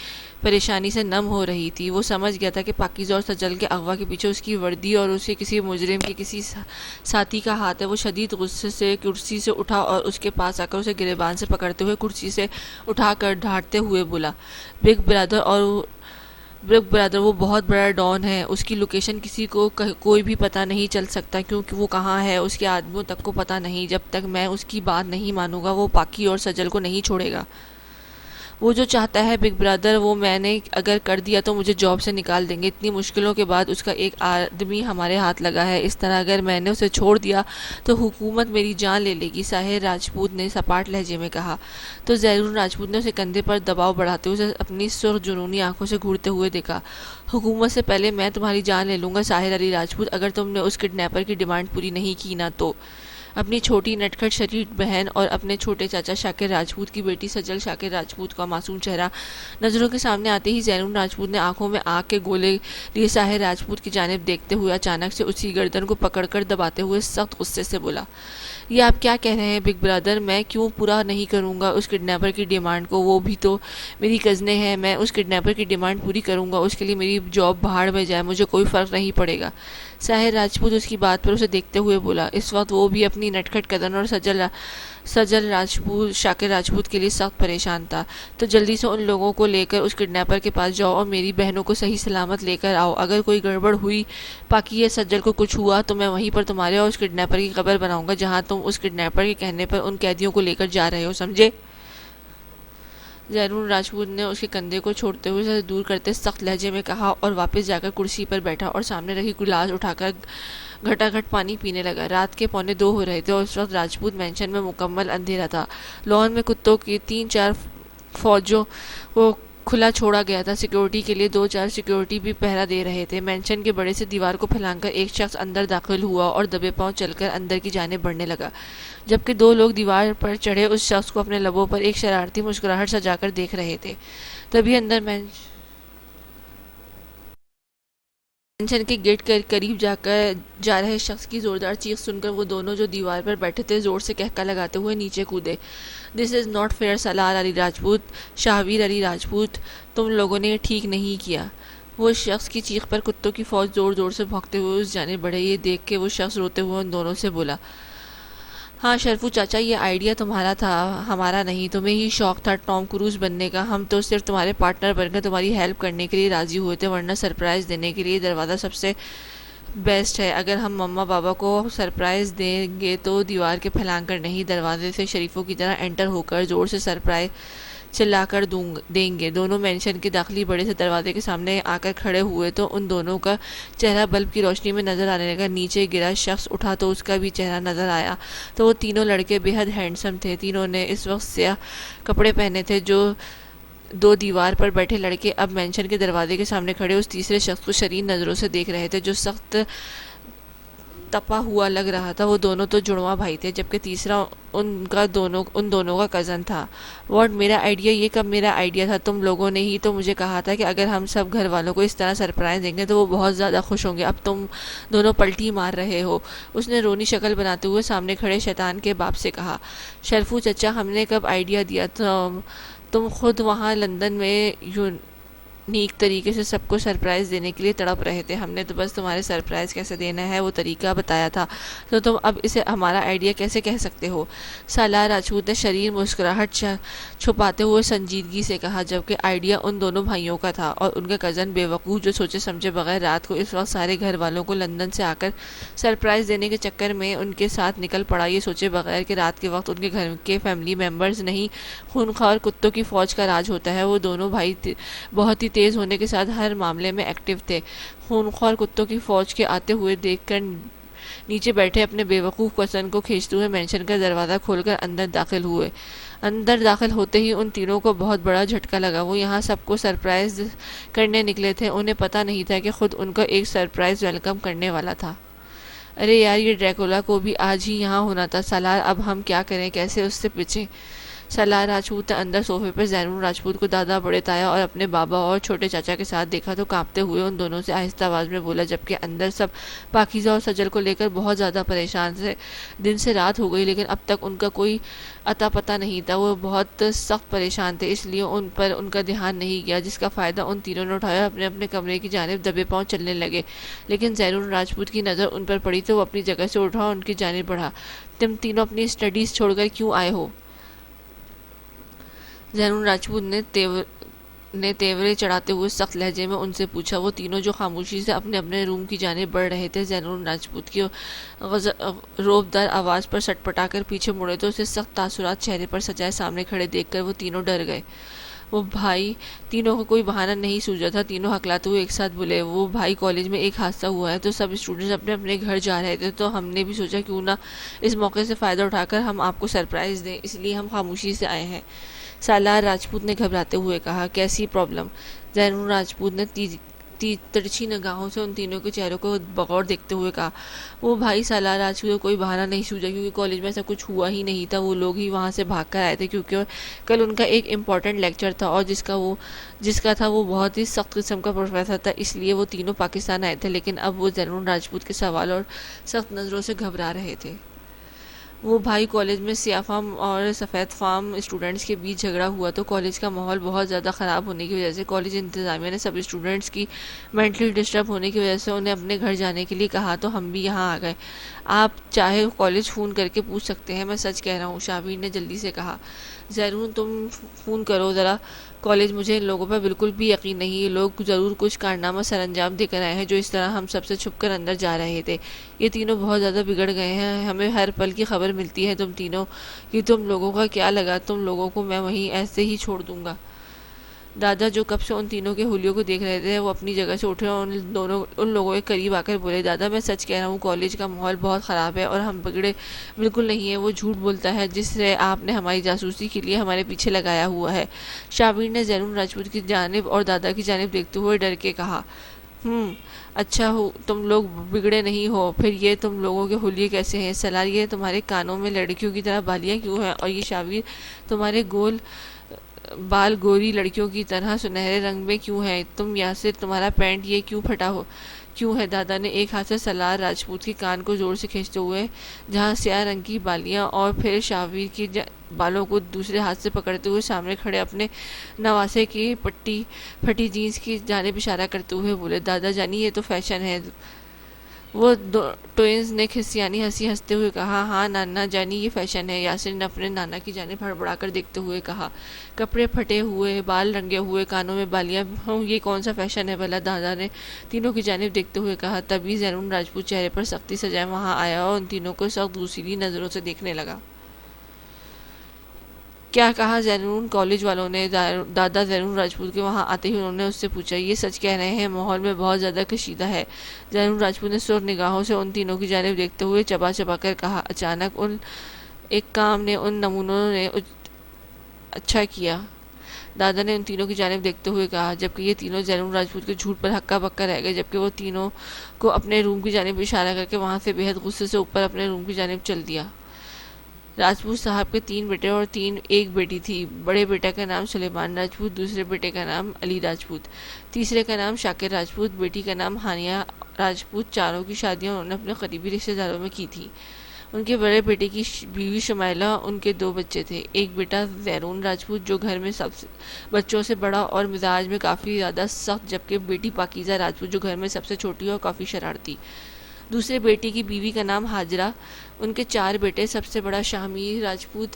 پریشانی سے نم ہو رہی تھی۔ وہ سمجھ گیا تھا کہ پاکیزہ اور سجل کے اغوا کے پیچھے اس کی وردی اور اسے کسی مجرم کے کسی ساتھی کا ہاتھ ہے۔ وہ شدید غصے سے کرسی سے اٹھا اور اس کے پاس آ کر اسے گریبان سے پکڑتے ہوئے کرسی سے اٹھا کر ڈھانٹتے ہوئے بولا، بگ برادر وہ بہت بڑا ڈان ہے، اس کی لوکیشن کسی کو کوئی بھی پتہ نہیں چل سکتا، کیونکہ وہ کہاں ہے اس کے آدمیوں تک کو پتہ نہیں۔ جب تک میں اس کی بات نہیں مانوں گا وہ پاکی اور سجل کو نہیں چھوڑے گا۔ وہ جو چاہتا ہے بگ برادر وہ میں نے اگر کر دیا تو مجھے جاب سے نکال دیں گے۔ اتنی مشکلوں کے بعد اس کا ایک آدمی ہمارے ہاتھ لگا ہے، اس طرح اگر میں نے اسے چھوڑ دیا تو حکومت میری جان لے لے گی، ساحر راجپوت نے سپاٹ لہجے میں کہا۔ تو زیرون راجپوت نے اسے کندھے پر دباؤ بڑھاتے ہوئے اپنی سرخ جنونی آنکھوں سے گھورتے ہوئے دیکھا۔ حکومت سے پہلے میں تمہاری جان لے لوں گا ساحر علی راجپوت، اگر تم نے اس کڈنیپر کی ڈیمانڈ پوری نہیں کی نا تو۔ اپنی چھوٹی نٹکھٹ شریف بہن اور اپنے چھوٹے چاچا شاکر راجپوت کی بیٹی سجل شاکر راجپوت کا معصوم چہرہ نظروں کے سامنے آتے ہی زیرون راجپوت نے آنکھوں میں آگ کے گولے لیے ساحر راجپوت کی جانب دیکھتے ہوئے اچانک سے اس کی گردن کو پکڑ کر دباتے ہوئے سخت غصے سے بولا، یہ آپ کیا کہہ رہے ہیں بگ برادر؟ میں کیوں پورا نہیں کروں گا اس کڈنیپر کی ڈیمانڈ کو؟ وہ بھی تو میری کزنیں ہیں، میں اس کڈنیپر کی ڈیمانڈ پوری کروں گا، اس کے لیے میری جاب بھاڑ میں جائے، مجھے کوئی فرق نہیں پڑے گا۔ ساحر راجپوت اس کی بات پر اسے دیکھتے ہوئے بولا۔ اس وقت وہ بھی اپنی نٹکھٹ کزن اور سجل راجپوت شاکر راجپوت کے لیے سخت پریشان تھا۔ تو جلدی سے ان لوگوں کو لے کر اس کڈنیپر کے پاس جاؤ اور میری بہنوں کو صحیح سلامت لے کر آؤ۔ اگر کوئی گڑبڑ ہوئی، پاکی یا سجل کو کچھ ہوا تو میں وہیں پر تمہارے اور اس کڈنیپر کی قبر بناؤں گا جہاں تم اس کڈنیپر کے کہنے پر ان قیدیوں کو لے کر جا رہے ہو، سمجھے؟ زیرون راجپوت نے اس کے کندھے کو چھوڑتے ہوئے اسے دور کرتے سخت لہجے میں کہا اور واپس جا کر کرسی پر بیٹھا اور سامنے رکھی گلاس اٹھا کر گھٹا گھٹ پانی پینے لگا۔ رات کے 1:45 ہو رہے تھے اور اس وقت راجپوت مینشن میں مکمل اندھیرا تھا۔ لان میں کتوں کی 3-4 فوجوں کو کھلا چھوڑا گیا تھا، سیکیورٹی کے لیے 2-4 سیکیورٹی بھی پہرا دے رہے تھے۔ مینشن کے بڑے سے دیوار کو پھلانگ کر ایک شخص اندر داخل ہوا اور دبے پاؤں چل کر اندر کی جانب بڑھنے لگا، جبکہ 2 لوگ دیوار پر چڑھے اس شخص کو اپنے لبوں پر ایک شرارتی مسکراہٹ سجا کر دیکھ رہے تھے۔ تبھی اندر مینشن کے گیٹ کے قریب جا رہے شخص کی زوردار چیخ سن کر وہ دونوں جو دیوار پر بیٹھے تھے زور سے کہکا لگاتے ہوئے نیچے کودے۔ دس از ناٹ فیئر سالار علی راجپوت، شاہویر علی راجپوت، تم لوگوں نے یہ ٹھیک نہیں کیا۔ وہ شخص کی چیخ پر کتوں کی فوج زور زور سے بھونکتے ہوئے اس جانب بڑھے۔ یہ دیکھ کے وہ شخص روتے ہوئے ان دونوں سے بولا، ہاں شرفو چاچا، یہ آئیڈیا تمہارا تھا، ہمارا نہیں۔ تمہیں ہی شوق تھا ٹام کروز بننے کا، ہم تو صرف تمہارے پارٹنر بن کر تمہاری ہیلپ کرنے کے لیے راضی ہوئے تھے، ورنہ سرپرائز دینے کے لیے دروازہ سب سے بیسٹ ہے۔ اگر ہم مما بابا کو سرپرائز دیں گے تو دیوار کے پھلانگ کر نہیں، دروازے سے شریفوں کی طرح انٹر ہو کر زور سے سرپرائز چلا کر دیں گے۔ دونوں مینشن کے داخلی بڑے سے دروازے کے سامنے آ کر کھڑے ہوئے تو ان دونوں کا چہرہ بلب کی روشنی میں نظر آنے لگا۔ نیچے گرا شخص اٹھا تو اس کا بھی چہرہ نظر آیا تو وہ تینوں لڑکے بے حد ہینڈسم تھے۔ تینوں نے اس وقت سیاہ کپڑے پہنے تھے۔ جو 2 دیوار پر بیٹھے لڑکے اب مینشن کے دروازے کے سامنے کھڑے اس تیسرے شخص کو شریر نظروں سے دیکھ رہے تھے جو سخت تپا ہوا لگ رہا تھا۔ وہ دونوں تو جڑواں بھائی تھے، جبکہ تیسرا ان دونوں کا کزن تھا۔ واٹ، میرا آئیڈیا؟ یہ کب میرا آئیڈیا تھا؟ تم لوگوں نے ہی تو مجھے کہا تھا کہ اگر ہم سب گھر والوں کو اس طرح سرپرائز دیں گے تو وہ بہت زیادہ خوش ہوں گے۔ اب تم دونوں پلٹی مار رہے ہو، اس نے رونی شکل بناتے ہوئے سامنے کھڑے شیطان کے باپ سے کہا۔ شرفو چچا، ہم نے کب آئیڈیا دیا؟ تم خود وہاں لندن میں نیک طریقے سے سب کو سرپرائز دینے کے لیے تڑپ رہے تھے. ہم نے تو بس تمہارے سرپرائز کیسے دینا ہے وہ طریقہ بتایا تھا, تو تم اب اسے ہمارا آئیڈیا کیسے کہہ سکتے ہو؟ سالار راجپوت نے شریر مسکراہٹ چھپاتے ہوئے سنجیدگی سے کہا, جبکہ آئیڈیا ان دونوں بھائیوں کا تھا اور ان کا کزن بے وقوف جو سوچے سمجھے بغیر رات کو اس وقت سارے گھر والوں کو لندن سے آ کر سرپرائز دینے کے چکر میں ان کے ساتھ نکل پڑا, یہ سوچے بغیر کہ رات کے وقت ان کے گھر کے فیملی ممبرز نہیں خونخوار کتوں کی فوج کا راج ہوتا ہے. وہ دونوں بھائی بہت ہی تیز ہونے کے ساتھ ہر معاملے میں ایکٹیو تھے. خونخوار کتوں کی فوج کے آتے ہوئے دیکھ کر نیچے بیٹھے اپنے بے وقوف کزن کو کھینچتے ہوئے مینشن کا دروازہ کھول کر اندر داخل ہوئے. اندر داخل ہوتے ہی ان تینوں کو بہت بڑا جھٹکا لگا. وہ یہاں سب کو سرپرائز کرنے نکلے تھے, انہیں پتہ نہیں تھا کہ خود ان کو ایک سرپرائز ویلکم کرنے والا تھا. ارے یار, یہ ڈریکولا کو بھی آج ہی یہاں ہونا تھا. سالار, اب ہم کیا کریں, کیسے اس سے بچیں؟ سالار راجپوت نے اندر صوفے پر زینون راجپوت کو دادا, بڑے تایا اور اپنے بابا اور چھوٹے چاچا کے ساتھ دیکھا تو کانپتے ہوئے ان دونوں سے آہستہ آواز میں بولا, جبکہ اندر سب پاکیزہ اور سجل کو لے کر بہت زیادہ پریشان تھے. دن سے رات ہو گئی لیکن اب تک ان کا کوئی اتا پتہ نہیں تھا. وہ بہت سخت پریشان تھے, اس لیے ان پر ان کا دھیان نہیں گیا, جس کا فائدہ ان تینوں نے اٹھایا اور اپنے اپنے کمرے کی جانب دبے پاؤں چلنے لگے. لیکن زینون راجپوت کی نظر ان پر پڑی تو وہ اپنی جگہ سے اٹھا اور ان کی جانب بڑھا. تم تینوں اپنی اسٹڈیز چھوڑ کر کیوں آئے ہو؟ زینون راجپوت نے تیورے چڑھاتے ہوئے سخت لہجے میں ان سے پوچھا. وہ تینوں جو خاموشی سے اپنے اپنے روم کی جانب بڑھ رہے تھے, زینون راجپوت کی روبدار آواز پر سٹ پٹا کر پیچھے مڑے تو اسے سخت تاثرات چہرے پر سجائے سامنے کھڑے دیکھ کر وہ تینوں ڈر گئے. وہ بھائی تینوں کو کوئی بہانہ نہیں سوجا تھا. تینوں ہکلاتے ہوئے ایک ساتھ بولے, وہ بھائی کالج میں ایک حادثہ ہوا ہے تو سب اسٹوڈنٹس اپنے اپنے گھر جا رہے تھے, تو ہم نے بھی سوچا کیوں نہ اس موقع سے فائدہ اٹھا کر ہم آپ کو سرپرائز دیں, اس لیے ہم خاموشی سے آئے ہیں. سالار راجپوت نے گھبراتے ہوئے کہا. کیسی پرابلم؟ زینون راجپوت نے ترچھی نگاہوں سے ان تینوں کے چہروں کو بغور دیکھتے ہوئے کہا. وہ بھائی سالار راجپوت کو کوئی بہانہ نہیں سوجا, کیونکہ کالج میں ایسا کچھ ہوا ہی نہیں تھا. وہ لوگ ہی وہاں سے بھاگ کر آئے تھے کیونکہ کل ان کا ایک امپورٹنٹ لیکچر تھا اور جس کا تھا وہ بہت ہی سخت قسم کا پروفیسر تھا, اس لیے وہ تینوں پاکستان آئے تھے. لیکن اب وہ زینون راجپوت کے سوال اور سخت نظروں سے گھبرا رہے تھے. وہ بھائی کالج میں سیاہ فام اور سفید فام اسٹوڈنٹس کے بیچ جھگڑا ہوا تو کالج کا ماحول بہت زیادہ خراب ہونے کی وجہ سے کالج انتظامیہ نے سب اسٹوڈنٹس کی مینٹلی ڈسٹرب ہونے کی وجہ سے انہیں اپنے گھر جانے کے لیے کہا, تو ہم بھی یہاں آ گئے. آپ چاہے کالج فون کر کے پوچھ سکتے ہیں, میں سچ کہہ رہا ہوں, شابیر نے جلدی سے کہا. زینون, تم فون کرو ذرا کالج, مجھے ان لوگوں پر بالکل بھی یقین نہیں. یہ لوگ ضرور کچھ کارنامہ سر انجام دے کر آئے ہیں جو اس طرح ہم سب سے چھپ کر اندر جا رہے تھے. یہ تینوں بہت زیادہ بگڑ گئے ہیں, ہمیں ہر پل کی خبر ملتی ہے تم تینوں کی. تم لوگوں کا کیا لگا تم لوگوں کو میں وہیں ایسے ہی چھوڑ دوں گا؟ دادا جو کب سے ان تینوں کے حلیوں کو دیکھ رہے تھے وہ اپنی جگہ سے اٹھے اور ان لوگوں کے قریب آ کر بولے, دادا میں سچ کہہ رہا ہوں, کالج کا ماحول بہت خراب ہے اور ہم بگڑے بالکل نہیں ہیں. وہ جھوٹ بولتا ہے جس سے آپ نے ہماری جاسوسی کے لیے ہمارے پیچھے لگایا ہوا ہے. شابیر نے زینون راجپوت کی جانب اور دادا کی جانب دیکھتے ہوئے ڈر کے کہا. اچھا ہو تم لوگ بگڑے نہیں ہو, پھر یہ تم لوگوں کے حلیے کیسے ہیں؟ سالار, یہ تمہارے کانوں میں لڑکیوں کی طرح بالیاں کیوں ہیں؟ اور یہ شابیر, تمہارے گول بال گوری لڑکیوں کی طرح سنہرے رنگ میں کیوں ہیں؟ تم یاسر, تمہارا پینٹ یہ کیوں پھٹا ہو کیوں ہے؟ دادا نے ایک ہاتھ سے سالار راجپوت کے کان کو زور سے کھینچتے ہوئے جہاں سیاہ رنگ کی بالیاں اور پھر شابیر کے بالوں کو دوسرے ہاتھ سے پکڑتے ہوئے سامنے کھڑے اپنے نواسے کی پھٹی جینس کی جانب اشارہ کرتے ہوئے بولے, دادا جانی یہ تو فیشن ہے. وہ ٹوئنز نے کھسیانی ہنسی ہنستے ہوئے کہا. ہاں نانا جانی یہ فیشن ہے. یاسر نے اپنے نانا کی جانب ہڑبڑا کر دیکھتے ہوئے کہا. کپڑے پھٹے ہوئے, بال رنگے ہوئے, کانوں میں بالیاں, یہ کون سا فیشن ہے بھلا؟ دادا نے تینوں کی جانب دیکھتے ہوئے کہا. تبھی زینون راجپوت چہرے پر سختی سجائے وہاں آیا اور ان تینوں کو سخت دوسری نظروں سے دیکھنے لگا. کیا کہا زینون؟ کالج والوں نے دادا زینون راجپوت کے وہاں آتے ہی انہوں نے اس سے پوچھا. یہ سچ کہہ رہے ہیں, ماحول میں بہت زیادہ کشیدہ ہے. زینون راجپوت نے سرخ نگاہوں سے ان تینوں کی جانب دیکھتے ہوئے چبا چبا کر کہا. اچانک ایک کام نے ان نمونوں نے اچھا کیا. دادا نے ان تینوں کی جانب دیکھتے ہوئے کہا, جبکہ یہ تینوں زینون راجپوت کے جھوٹ پر ہکا بکا رہ گئے, جبکہ وہ تینوں کو اپنے روم کی جانب اشارہ کر کے وہاں سے بے حد غصے سے اوپر اپنے روم کی جانب چل دیا. راجپوت صاحب کے 3 بیٹے اور ایک بیٹی تھی. بڑے بیٹے کا نام سلیمان راجپوت, دوسرے بیٹے کا نام علی راجپوت, تیسرے کا نام شاکر راجپوت, بیٹی کا نام ہانیہ راجپوت. چاروں کی شادیاں انہوں نے اپنے قریبی رشتہ داروں میں کی تھی. ان کے بڑے بیٹے کی بیوی شمائلہ، ان کے 2 بچے تھے، ایک بیٹا زیرون راجپوت جو گھر میں سب بچوں سے بڑا اور مزاج میں کافی زیادہ سخت، جبکہ بیٹی پاکیزہ راجپوت جو گھر میں سب سے چھوٹی اور کافی شرارتی۔ دوسرے بیٹی کی بیوی کا نام ہاجرہ۔ ان کے 4 بیٹے، سب سے بڑا شاہمیر راجپوت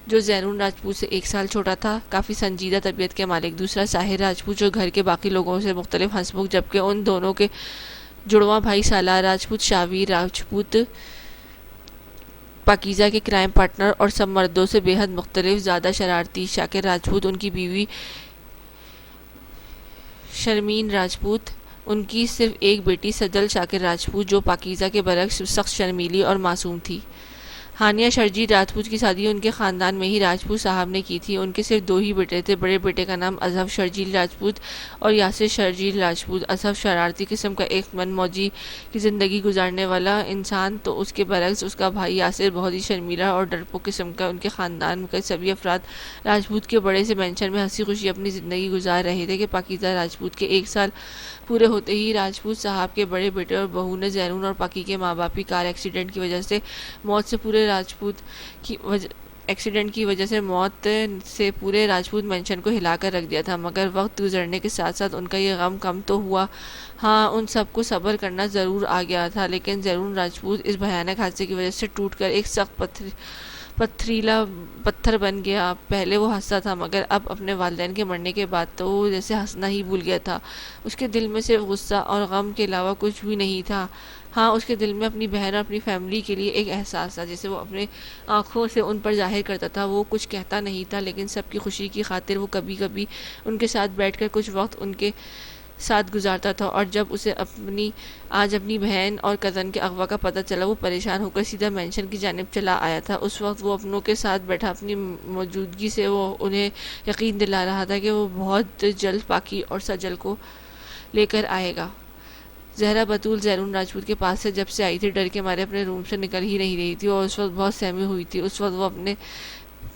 جو زیرون راجپوت سے 1 سال چھوٹا تھا، کافی سنجیدہ طبیعت کے مالک، دوسرا ساحر راجپوت جو گھر کے باقی لوگوں سے مختلف ہنسمکھ، جبکہ ان دونوں کے جڑواں بھائی سالار راجپوت، شاویر راجپوت پاکیزہ کے کرائم پارٹنر اور سب مردوں سے بے حد مختلف، زیادہ شرارتی، شاکر راجپوت، ان کی بیوی شرمین راجپوت، ان کی صرف ایک بیٹی سجل شاکر راجپوت جو پاکیزہ کے برعکس سخت شرمیلی اور معصوم تھی۔ ہانیہ شرجیل راجپوت کی شادی ان کے خاندان میں ہی راجپوت صاحب نے کی تھی۔ ان کے صرف 2 ہی بیٹے تھے، بڑے بیٹے کا نام اظہر شرجیل راجپوت اور یاسر شرجیل راجپوت۔ اظہر شرارتی قسم کا ایک من موجی کی زندگی گزارنے والا انسان تو اس کے برعکس اس کا بھائی یاسر بہت ہی شرمیلا اور ڈرپوک قسم کا۔ ان کے خاندان کے سبھی افراد راجپوت کے بڑے سے مینشن میں ہنسی خوشی اپنی زندگی گزار رہے تھے کہ پاکیزہ راجپوت کے 1 سال پورے ہوتے ہی راجپوت صاحب کے بڑے بیٹے اور بہو نے زیرون اور پاکی کے ماں باپ کی کار ایکسیڈنٹ کی وجہ سے موت سے پورے راجپوت مینشن کو ہلا کر رکھ دیا تھا، مگر وقت گزرنے کے ساتھ ساتھ ان کا یہ غم کم تو ہوا، ہاں ان سب کو صبر کرنا ضرور آ گیا تھا، لیکن زیرون راجپوت اس بھیانک حادثے کی وجہ سے ٹوٹ کر ایک سخت پتھریلا پتھر بن گیا۔ پہلے وہ ہنستا تھا، مگر اب اپنے والدین کے مرنے کے بعد تو وہ جیسے ہنسنا ہی بھول گیا تھا۔ اس کے دل میں صرف غصہ اور غم کے علاوہ کچھ بھی نہیں تھا۔ ہاں اس کے دل میں اپنی بہن اور اپنی فیملی کے لیے ایک احساس تھا جسے وہ اپنے آنکھوں سے ان پر ظاہر کرتا تھا۔ وہ کچھ کہتا نہیں تھا، لیکن سب کی خوشی کی خاطر وہ کبھی کبھی ان کے ساتھ بیٹھ کر کچھ وقت ان کے ساتھ گزارتا تھا، اور جب اسے آج اپنی بہن اور کزن کے اغوا کا پتہ چلا، وہ پریشان ہو کر سیدھا مینشن کی جانب چلا آیا تھا۔ اس وقت وہ اپنوں کے ساتھ بیٹھا اپنی موجودگی سے وہ انہیں یقین دلا رہا تھا کہ وہ بہت جلد پاکی اور سجل کو لے کر آئے گا۔ زہرا بطول زیرون راجپوت کے پاس سے جب سے آئی تھی، ڈر کے مارے اپنے روم سے نکل ہی نہیں رہی تھی اور اس وقت بہت سہمی ہوئی تھی۔ اس وقت وہ اپنے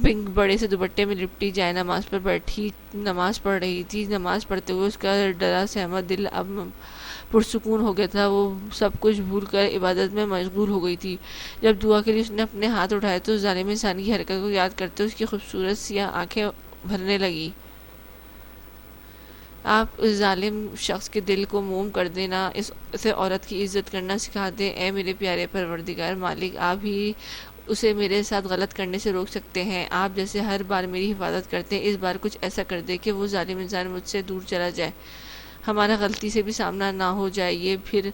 پنک بڑے سے دوپٹے میں لپٹی جائے نماز پر بیٹھی نماز پڑھ رہی تھی۔ نماز پڑھتے ہوئے اس کا ڈرا سہما دل اب پرسکون ہو گیا تھا، وہ سب کچھ بھول کر عبادت میں مشغول ہو گئی تھی۔ جب دعا کے لیے اس نے اپنے ہاتھ اٹھائے تو ظالم انسان کی حرکت کو یاد کرتے اس کی خوبصورت سیاہ آنکھیں بھرنے لگی۔ آپ اس ظالم شخص کے دل کو موم کر دینا، اسے عورت کی عزت کرنا سکھا دیں۔ اے میرے پیارے پروردگار مالک، آپ ہی اسے میرے ساتھ غلط کرنے سے روک سکتے ہیں۔ آپ جیسے ہر بار میری حفاظت کرتے ہیں، اس بار کچھ ایسا کر دے کہ وہ ظالم انسان مجھ سے دور چلا جائے، ہمارا غلطی سے بھی سامنا نہ ہو جائے، یہ پھر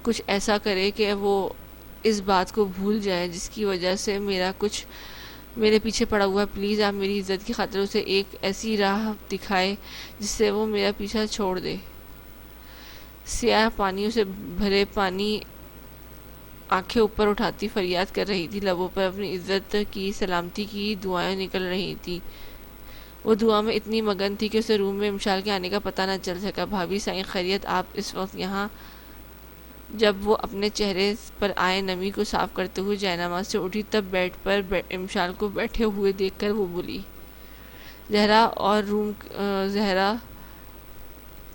کچھ ایسا کرے کہ وہ اس بات کو بھول جائے جس کی وجہ سے میرے پیچھے پڑا ہوا ہے۔ پلیز آپ میری عزت کی خاطر اسے ایک ایسی راہ دکھائے جس سے وہ میرا پیچھا چھوڑ دے۔ سیاہ پانیوں سے بھرے پانی آنکھیں اوپر اٹھاتی فریاد کر رہی تھی، لبوں پر اپنی عزت کی سلامتی کی دعائیں نکل رہی تھی۔ وہ دعا میں اتنی مگن تھی کہ اسے روم میں امشال کے آنے کا پتہ نہ چل سکا۔ بھابھی سائیں خیریت، آپ اس وقت یہاں؟ جب وہ اپنے چہرے پر آئے نمی کو صاف کرتے ہوئے جائے نماز سے اٹھی، تب بیڈ پر امشال کو بیٹھے ہوئے دیکھ کر وہ بولی، زہرا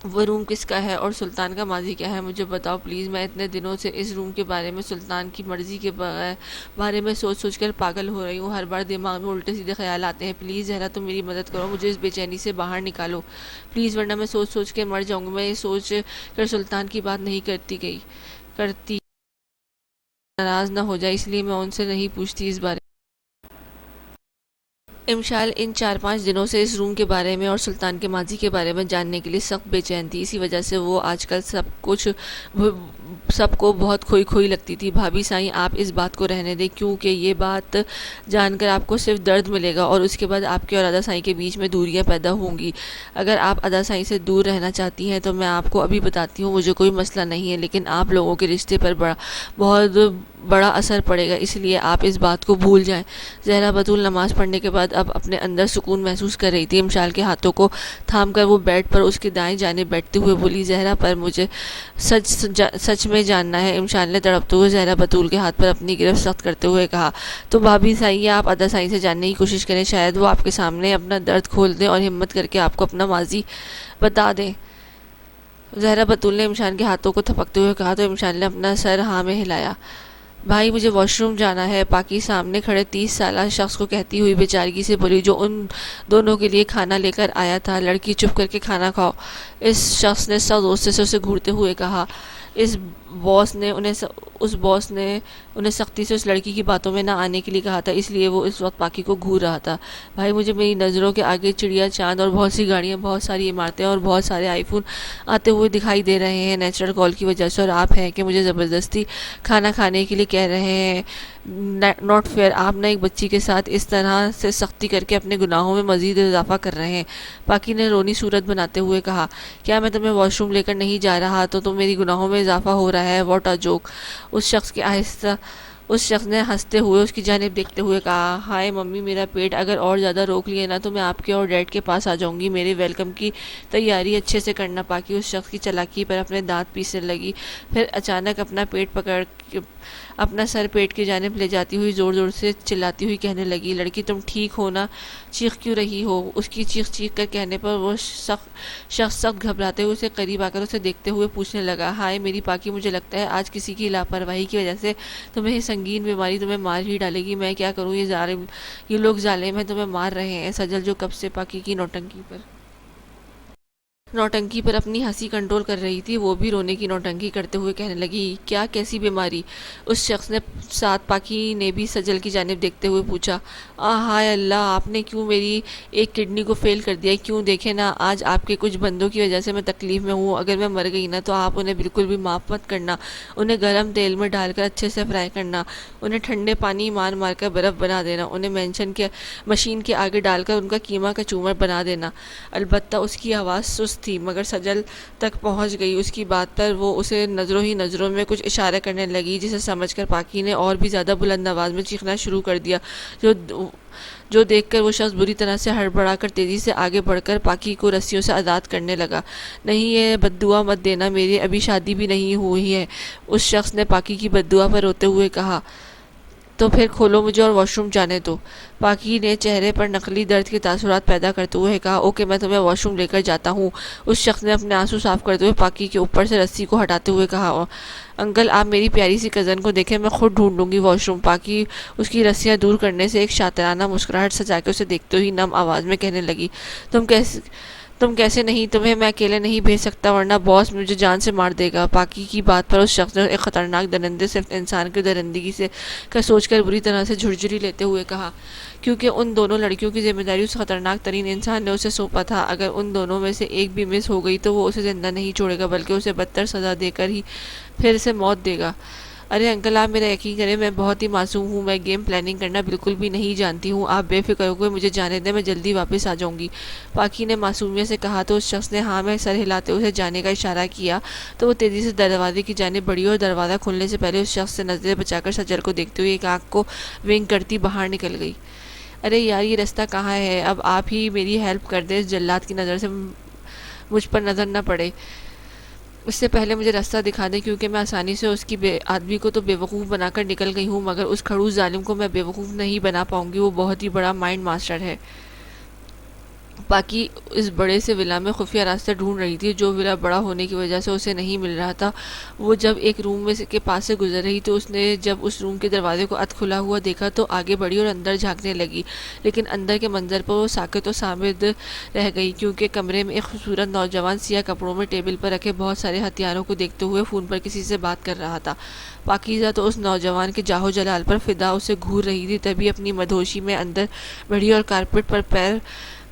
وہ روم کس کا ہے اور سلطان کا ماضی کیا ہے؟ مجھے بتاؤ پلیز، میں اتنے دنوں سے اس روم کے بارے میں، سلطان کی مرضی کے بارے میں سوچ کر پاگل ہو رہی ہوں۔ ہر بار دماغ میں الٹے سیدھے خیال آتے ہیں۔ پلیز زہرا تم میری مدد کرو، مجھے اس بے چینی سے باہر نکالو پلیز، ورنہ میں سوچ کے مر جاؤں گی۔ میں یہ سوچ کر سلطان کی بات نہیں کرتی ناراض نہ ہو جائے، اس لیے میں ان سے نہیں پوچھتی اس بارے میں۔ امشال ان 4-5 دنوں سے اس روم کے بارے میں اور سلطان کے ماضی کے بارے میں جاننے کے لیے سخت بے چین تھی، اسی وجہ سے وہ آج کل سب کو بہت کھوئی لگتی تھی۔ بھابھی سائیں آپ اس بات کو رہنے دیں، کیونکہ یہ بات جان کر آپ کو صرف درد ملے گا اور اس کے بعد آپ کے اور ادا سائیں کے بیچ میں دوریاں پیدا ہوں گی۔ اگر آپ ادا سائیں سے دور رہنا چاہتی ہیں تو میں آپ کو ابھی بتاتی ہوں، مجھے کوئی مسئلہ نہیں ہے، لیکن آپ لوگوں کے رشتے پر بہت بڑا اثر پڑے گا، اس لیے آپ اس بات کو بھول جائیں۔ زہرا بطول نماز پڑھنے کے بعد اب اپنے اندر سکون محسوس کر رہی تھی۔ امشال کے ہاتھوں کو تھام کر وہ بیڈ پر اس کے دائیں جانب بیٹھتے ہوئے بولی، زہرا پر مجھے سچ میں جاننا ہے۔ امشال نے تڑپتے ہوئے زہرا بطول کے ہاتھ پر اپنی گرفت سخت کرتے ہوئے کہا، تو بھابھی سائیں آپ ادا سائیں سے جاننے کی کوشش کریں، شاید وہ آپ کے سامنے اپنا درد کھول دیں اور ہمت کر کے آپ کو اپنا ماضی بتا دیں۔ زہرا بطول نے امشال کے ہاتھوں کو تھپکتے ہوئے کہا، تو امشال نے اپنا سر ہاں میں ہلایا۔ بھائی مجھے واش روم جانا ہے، پاکی سامنے کھڑے 30 سالہ شخص کو کہتی ہوئی بیچارگی سے بولی، جو ان دونوں کے لیے کھانا لے کر آیا تھا۔ لڑکی چپ کر کے کھانا کھاؤ، اس شخص نے سخت غصے سے اسے گھورتے ہوئے کہا۔ اس باس نے انہیں سختی سے اس لڑکی کی باتوں میں نہ آنے کے لیے کہا تھا، اس لیے وہ اس وقت پاکی کو گھور رہا تھا۔ بھائی مجھے میری نظروں کے آگے چڑیا، چاند اور بہت سی گاڑیاں، بہت ساری عمارتیں اور بہت سارے آئی فون آتے ہوئے دکھائی دے رہے ہیں نیچرل کال کی وجہ سے، اور آپ ہیں کہ مجھے زبردستی کھانا کھانے کے لیے کہہ رہے ہیں۔ ناٹ فیئر، آپ نہ ایک بچی کے ساتھ اس طرح سے سختی کر کے اپنے گناہوں میں مزید اضافہ کر رہے ہیں۔ پاکی نے رونی صورت بناتے ہوئے کہا، کیا میں تمہیں واش روم لے کر نہیں جا رہا تو میری گناہوں میں اضافہ ہو رہا ہے؟ What a joke. اس شخص نے ہنستے ہوئے اس کی جانب دیکھتے ہوئے کہا، ہائے ممی میرا پیٹ، اگر اور زیادہ روک لیے نا تو میں آپ کے اور ڈیڈ کے پاس آ جاؤں گی۔ میرے ویلکم کی تیاری اچھے سے کرنا۔ پاکی اس شخص کی چالاکی پر اپنے دانت پیسنے لگی، پھر اچانک اپنا سر پیٹ کی جانب لے جاتی ہوئی زور زور سے چلاتی ہوئی کہنے لگی، لڑکی تم ٹھیک ہو نا؟ چیخ کیوں رہی ہو؟ اس کی چیخ کر کہنے پر وہ شخص سخت گھبراتے ہوئے اسے قریب آ کر اسے دیکھتے ہوئے پوچھنے لگا، ہائے میری پاکی، مجھے لگتا ہے آج کسی کی لاپرواہی کی وجہ سے تمہیں یہ سنگین بیماری تمہیں مار ہی ڈالے گی۔ میں کیا کروں، یہ لوگ ظالم ہیں، تمہیں مار رہے ہیں۔ سجل جو کب سے پاکی کی نوٹنکی پر اپنی ہنسی کنٹرول کر رہی تھی، وہ بھی رونے کی نوٹنکی کرتے ہوئے کہنے لگی، کیا کیسی بیماری؟ اس شخص نے ساتھ پاکی نے بھی سجل کی جانب دیکھتے ہوئے پوچھا۔ ہائے اللہ، آپ نے کیوں میری ایک کڈنی کو فیل کر دیا؟ کیوں؟ دیکھیں نا، آج آپ کے کچھ بندوں کی وجہ سے میں تکلیف میں ہوں۔ اگر میں مر گئی نا تو آپ انہیں بالکل بھی معاف مت کرنا، انہیں گرم تیل میں ڈال کر اچھے سے فرائی کرنا، انہیں ٹھنڈے پانی مار کر برف بنا دینا، انہیں مشین کے آگے ڈال کر ان کا کیما کا چومر بنا دینا۔ البتہ اس کی آواز سست تھی مگر سجل تک پہنچ گئی۔ اس کی بات پر وہ اسے نظروں ہی نظروں میں کچھ اشارے کرنے لگی، جسے سمجھ کر پاکی نے اور بھی زیادہ بلند آواز میں چیخنا شروع کر دیا، جو دیکھ کر وہ شخص بری طرح سے ہڑبڑا کر تیزی سے آگے بڑھ کر پاکی کو رسیوں سے آزاد کرنے لگا۔ نہیں، یہ بد دعا مت دینا، میری ابھی شادی بھی نہیں ہوئی ہے، اس شخص نے پاکی کی بد دعا پر روتے ہوئے کہا۔ تو پھر کھولو مجھے اور واش روم جانے دو۔ پاکی نے چہرے پر نقلی درد کے تاثرات پیدا کرتے ہوئے کہا، اوکے میں تمہیں واش روم لے کر جاتا ہوں۔ اس شخص نے اپنے آنسو صاف کرتے ہوئے پاکی کے اوپر سے رسی کو ہٹاتے ہوئے کہا، انکل آپ میری پیاری سی کزن کو دیکھیں، میں خود ڈھونڈوں گی واش روم۔ پاکی اس کی رسیاں دور کرنے سے ایک شاطرانہ مسکراہٹ سجا کے اسے دیکھتے ہوئی نم آواز میں کہنے لگی، تم کیسے نہیں، تمہیں میں اکیلے نہیں بھیج سکتا ورنہ باس مجھے جان سے مار دے گا۔ پاکی کی بات پر اس شخص نے ایک خطرناک درندے صرف انسان کی درندگی کا سوچ کر بری طرح سے جھرجھری لیتے ہوئے کہا، کیونکہ ان دونوں لڑکیوں کی ذمہ داری اس خطرناک ترین انسان نے اسے سونپا تھا۔ اگر ان دونوں میں سے ایک بھی مس ہو گئی تو وہ اسے زندہ نہیں چھوڑے گا بلکہ اسے بدتر سزا دے کر ہی پھر اسے موت دے گا۔ ارے انکل آپ میرا یقین کریں، میں بہت ہی معصوم ہوں، میں گیم پلاننگ کرنا بالکل بھی نہیں جانتی ہوں، آپ بے فکر ہوئے مجھے جانے دیں، میں جلدی واپس آ جاؤں گی۔ پاکی نے معصومیت سے کہا تو اس شخص نے ہاں میں سر ہلاتے ہوئے جانے کا اشارہ کیا تو وہ تیزی سے دروازے کی جانب بڑھی اور دروازہ کھلنے سے پہلے اس شخص سے نظریں بچا کر سجل کو دیکھتے ہوئے ایک آنکھ کو ونک کرتی باہر نکل گئی۔ ارے یار یہ رستہ کہاں ہے، اب آپ ہی میری ہیلپ کر دیں، اس جلاد کی نظر سے مجھ پر نظر نہ پڑے، اس سے پہلے مجھے راستہ دکھا دیں، کیونکہ میں آسانی سے اس کی آدمی کو تو بے وقوف بنا کر نکل گئی ہوں مگر اس کھڑوس ظالم کو میں بے وقوف نہیں بنا پاؤں گی، وہ بہت ہی بڑا مائنڈ ماسٹر ہے۔ پاکی اس بڑے سے ولا میں خفیہ راستہ ڈھونڈ رہی تھی، جو ولا بڑا ہونے کی وجہ سے اسے نہیں مل رہا تھا۔ وہ جب ایک روم کے پاس سے گزر رہی تو اس نے جب اس روم کے دروازے کو ادھ کھلا ہوا دیکھا تو آگے بڑھی اور اندر جھانکنے لگی، لیکن اندر کے منظر پر وہ ساکت و صامت رہ گئی، کیونکہ کمرے میں ایک خوبصورت نوجوان سیاہ کپڑوں میں ٹیبل پر رکھے بہت سارے ہتھیاروں کو دیکھتے ہوئے فون پر کسی سے بات کر رہا تھا۔ پاکیزہ تو اس نوجوان کے جاہو جلال پر فدا اسے گھور رہی تھی، تبھی اپنی مدہوشی میں اندر بڑھی اور کارپیٹ پر پیر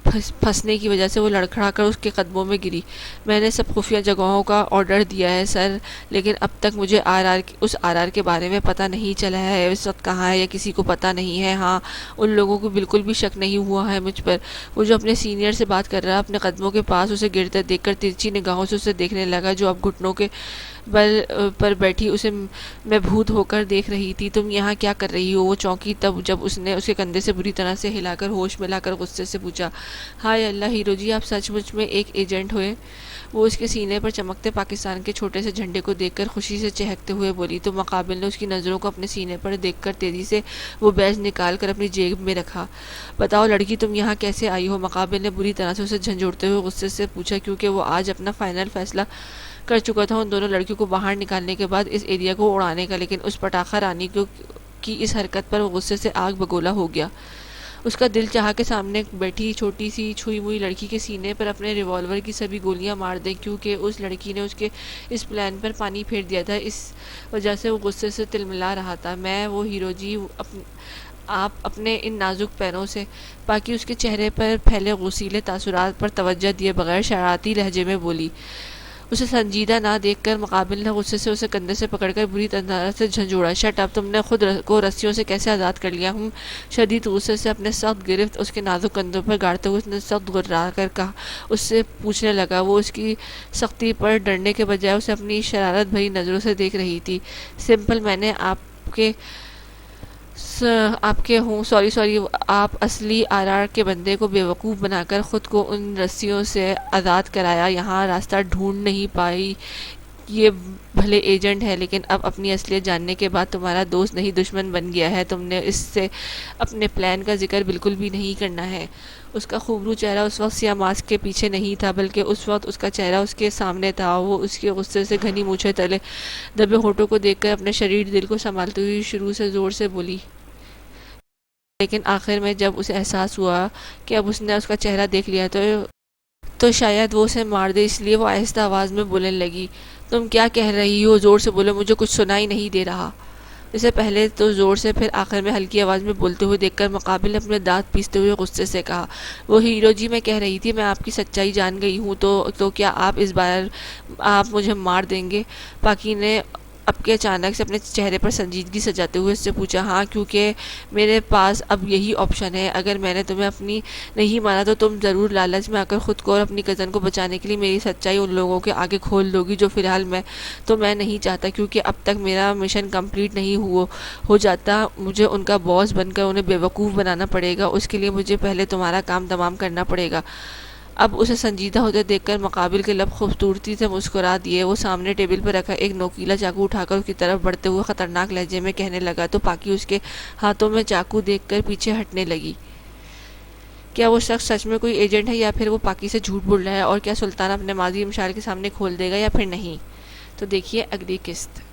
پھنسنے کی وجہ سے وہ لڑکھڑا کر اس کے قدموں میں گری۔ میں نے سب خفیہ جگہوں کا آرڈر دیا ہے سر، لیکن اب تک مجھے اس آر کے بارے میں پتہ نہیں چلا ہے، اس وقت کہاں ہے یا کسی کو پتہ نہیں ہے۔ ہاں ان لوگوں کو بالکل بھی شک نہیں ہوا ہے مجھ پر۔ وہ جو اپنے سینئر سے بات کر رہا اپنے قدموں کے پاس اسے گرتے دیکھ کر ترچھی نگاہوں سے اسے دیکھنے لگا، جو اب گھٹنوں کے بل پر بیٹھی اسے مبہوت ہو کر دیکھ رہی تھی۔ تم یہاں کیا کر رہی ہو؟ وہ چونکی تب جب اس نے اس کے کندھے سے بری طرح سے ہلا کر ہوش میں لا کر غصے سے پوچھا، ہائے اللہ ہیرو جی، آپ سچ مچ میں ایک ایجنٹ ہوئے؟ وہ اس کے سینے پر چمکتے پاکستان کے چھوٹے سے جھنڈے کو دیکھ کر خوشی سے چہکتے ہوئے بولی، تو مقابل نے اس کی نظروں کو اپنے سینے پر دیکھ کر تیزی سے وہ بیج نکال کر اپنی جیب میں رکھا۔ بتاؤ لڑکی تم یہاں کیسے آئی ہو؟ مقابل نے بری طرح سے اسے جھنجھوڑتے ہوئے غصے سے پوچھا، کیونکہ وہ آج اپنا فائنل فیصلہ کر چکا تھا ان دونوں لڑکیوں کو باہر نکالنے کے بعد اس ایریا کو اڑانے کا، لیکن اس پٹاخہ رانی کی اس حرکت پر وہ غصے سے آگ بگولا ہو گیا۔ اس کا دل چاہا کہ سامنے بیٹھی چھوٹی سی چھوئی موئی لڑکی کے سینے پر اپنے ریوالور کی سبھی گولیاں مار دے، کیونکہ اس لڑکی نے اس کے اس پلان پر پانی پھیر دیا تھا۔ اس وجہ سے وہ غصے سے تلملا رہا تھا۔ میں وہ ہیروجی، آپ اپنے ان نازک پیروں سے، باقی اس کے چہرے پر پھیلے غصیلے تاثرات پر توجہ دیے بغیر شرارتی لہجے میں بولی۔ اسے سنجیدہ نہ دیکھ کر مقابل نے غصے سے اسے کندھے سے پکڑ کر بری طرح سے جھنجھوڑا۔ شٹ اپ، تم نے خود کو رسیوں سے کیسے آزاد کر لیا؟ شدید غصے سے اپنے سخت گرفت اس کے نازک کندھوں پر گاڑتے ہوئے اس نے سخت گررا کر کہا، اس سے پوچھنے لگا۔ وہ اس کی سختی پر ڈرنے کے بجائے اسے اپنی شرارت بھری نظروں سے دیکھ رہی تھی۔ سمپل، میں نے آپ اصلی آر کے بندے کو بیوقوف بنا کر خود کو ان رسیوں سے آزاد کرایا، یہاں راستہ ڈھونڈ نہیں پائی۔ یہ بھلے ایجنٹ ہے، لیکن اب اپنی اصلیت جاننے کے بعد تمہارا دوست نہیں دشمن بن گیا ہے۔ تم نے اس سے اپنے پلان کا ذکر بالکل بھی نہیں کرنا ہے۔ اس کا خوبرو چہرہ اس وقت سیاہ ماسک کے پیچھے نہیں تھا، بلکہ اس وقت اس کا چہرہ اس کے سامنے تھا۔ وہ اس کے غصے سے گھنی مونچھیں تلے دبے ہونٹوں کو دیکھ کر اپنے شریر دل کو سنبھالتے ہوئے شروع سے زور سے بولی، لیکن آخر میں جب اسے احساس ہوا کہ اب اس نے اس کا چہرہ دیکھ لیا تو شاید وہ اسے مار دے، اس لیے وہ آہستہ آواز میں بولنے لگی، تم کیا کہہ رہی ہو؟ زور سے بولو، مجھے کچھ سنائی نہیں دے رہا۔ اسے پہلے تو زور سے، پھر آخر میں ہلکی آواز میں بولتے ہوئے دیکھ کر مقابل نے اپنے دانت پیستے ہوئے غصے سے کہا، وہ ہیروجی، میں کہہ رہی تھی میں آپ کی سچائی جان گئی ہوں، تو کیا اس بار آپ مجھے مار دیں گے؟ پاکی نے اب کے اچانک سے اپنے چہرے پر سنجیدگی سجاتے ہوئے اس سے پوچھا۔ ہاں، کیونکہ میرے پاس اب یہی آپشن ہے۔ اگر میں نے تمہیں اپنی نہیں مانا تو تم ضرور لالچ میں آ کر خود کو اور اپنی کزن کو بچانے کے لیے میری سچائی ان لوگوں کے آگے کھول دو گی، جو فی الحال میں نہیں چاہتا، کیونکہ اب تک میرا مشن کمپلیٹ نہیں ہو جاتا۔ مجھے ان کا باس بن کر انہیں بیوقوف بنانا پڑے گا، اس کے لیے مجھے پہلے تمہارا کام تمام کرنا پڑے گا۔ اب اسے سنجیدہ ہوتے دیکھ کر مقابل کے لب خوبصورتی سے مسکرا دیے۔ وہ سامنے ٹیبل پر رکھا ایک نوکیلا چاقو اٹھا کر اس کی طرف بڑھتے ہوئے خطرناک لہجے میں کہنے لگا، تو پاکی اس کے ہاتھوں میں چاقو دیکھ کر پیچھے ہٹنے لگی۔ کیا وہ شخص سچ میں کوئی ایجنٹ ہے یا پھر وہ پاکی سے جھوٹ بول رہا ہے؟ اور کیا سلطان اپنے ماضی مشال کے سامنے کھول دے گا یا پھر نہیں؟ تو دیکھیے اگلی قسط۔